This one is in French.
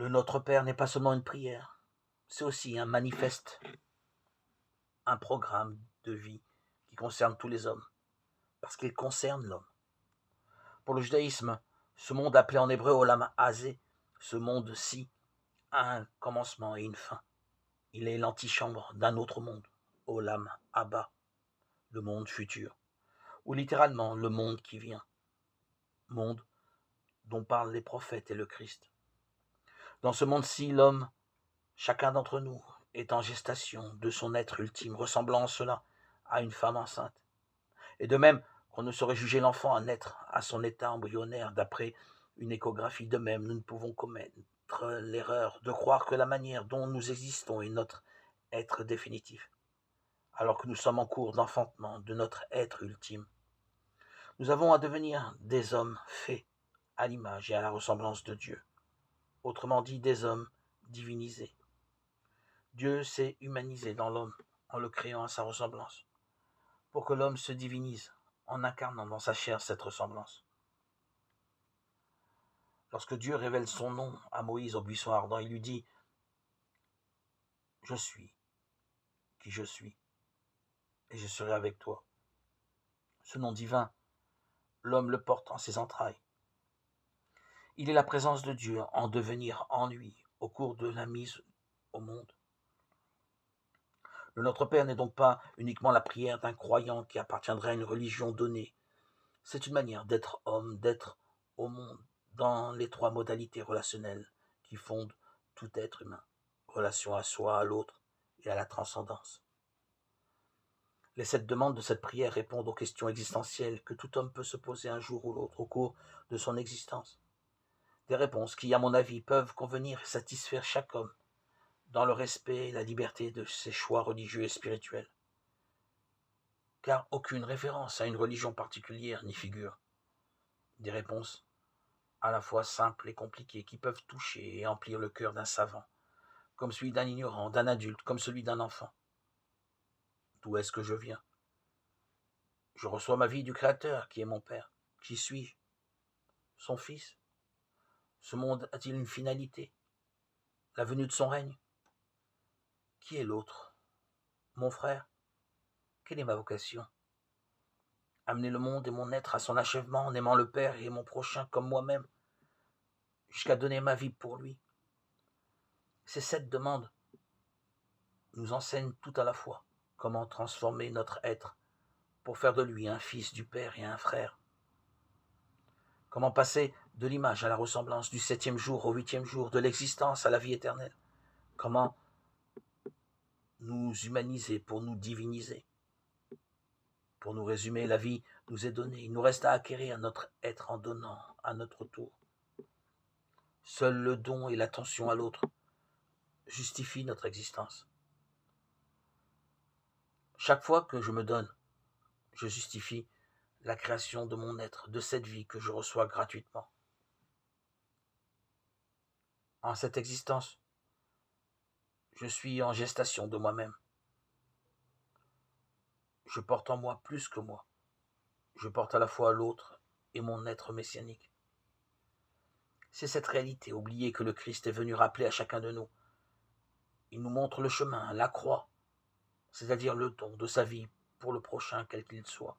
Le Notre Père n'est pas seulement une prière, c'est aussi un manifeste, un programme de vie qui concerne tous les hommes, parce qu'il concerne l'homme. Pour le judaïsme, ce monde appelé en hébreu Olam Hazé, ce monde-ci, a un commencement et une fin. Il est l'antichambre d'un autre monde, Olam Abba, le monde futur, ou littéralement le monde qui vient, monde dont parlent les prophètes et le Christ. Dans ce monde-ci, l'homme, chacun d'entre nous, est en gestation de son être ultime, ressemblant en cela à une femme enceinte. Et de même qu'on ne saurait juger l'enfant à naître à son état embryonnaire d'après une échographie, de même nous ne pouvons commettre l'erreur de croire que la manière dont nous existons est notre être définitif, alors que nous sommes en cours d'enfantement de notre être ultime. Nous avons à devenir des hommes faits à l'image et à la ressemblance de Dieu, autrement dit des hommes divinisés. Dieu s'est humanisé dans l'homme en le créant à sa ressemblance, pour que l'homme se divinise en incarnant dans sa chair cette ressemblance. Lorsque Dieu révèle son nom à Moïse au buisson ardent, il lui dit « Je suis qui je suis, et je serai avec toi ». Ce nom divin, l'homme le porte en ses entrailles. Il est la présence de Dieu en devenir en lui au cours de la mise au monde. Le Notre Père n'est donc pas uniquement la prière d'un croyant qui appartiendrait à une religion donnée. C'est une manière d'être homme, d'être au monde, dans les trois modalités relationnelles qui fondent tout être humain. Relation à soi, à l'autre et à la transcendance. Les 7 demandes de cette prière répondent aux questions existentielles que tout homme peut se poser un jour ou l'autre au cours de son existence. Des réponses qui, à mon avis, peuvent convenir et satisfaire chaque homme dans le respect et la liberté de ses choix religieux et spirituels. Car aucune référence à une religion particulière n'y figure. Des réponses à la fois simples et compliquées qui peuvent toucher et emplir le cœur d'un savant, comme celui d'un ignorant, d'un adulte, comme celui d'un enfant. D'où est-ce que je viens? Je reçois ma vie du Créateur, qui est mon Père. Qui suis-je? Son Fils? Ce monde a-t-il une finalité? La venue de son règne? Qui est l'autre? Mon frère? Quelle est ma vocation? Amener le monde et mon être à son achèvement en aimant le Père et mon prochain comme moi-même, jusqu'à donner ma vie pour lui. Ces 7 demandes nous enseignent tout à la fois comment transformer notre être pour faire de lui un fils du Père et un frère. Comment passer de l'image à la ressemblance, du 7e jour au 8e jour, de l'existence à la vie éternelle. Comment nous humaniser pour nous diviniser. Pour nous résumer, la vie nous est donnée. Il nous reste à acquérir notre être en donnant à notre tour. Seul le don et l'attention à l'autre justifient notre existence. Chaque fois que je me donne, je justifie la création de mon être, de cette vie que je reçois gratuitement. En cette existence, je suis en gestation de moi-même. Je porte en moi plus que moi. Je porte à la fois l'autre et mon être messianique. C'est cette réalité oubliée que le Christ est venu rappeler à chacun de nous. Il nous montre le chemin, la croix, c'est-à-dire le don de sa vie pour le prochain quel qu'il soit.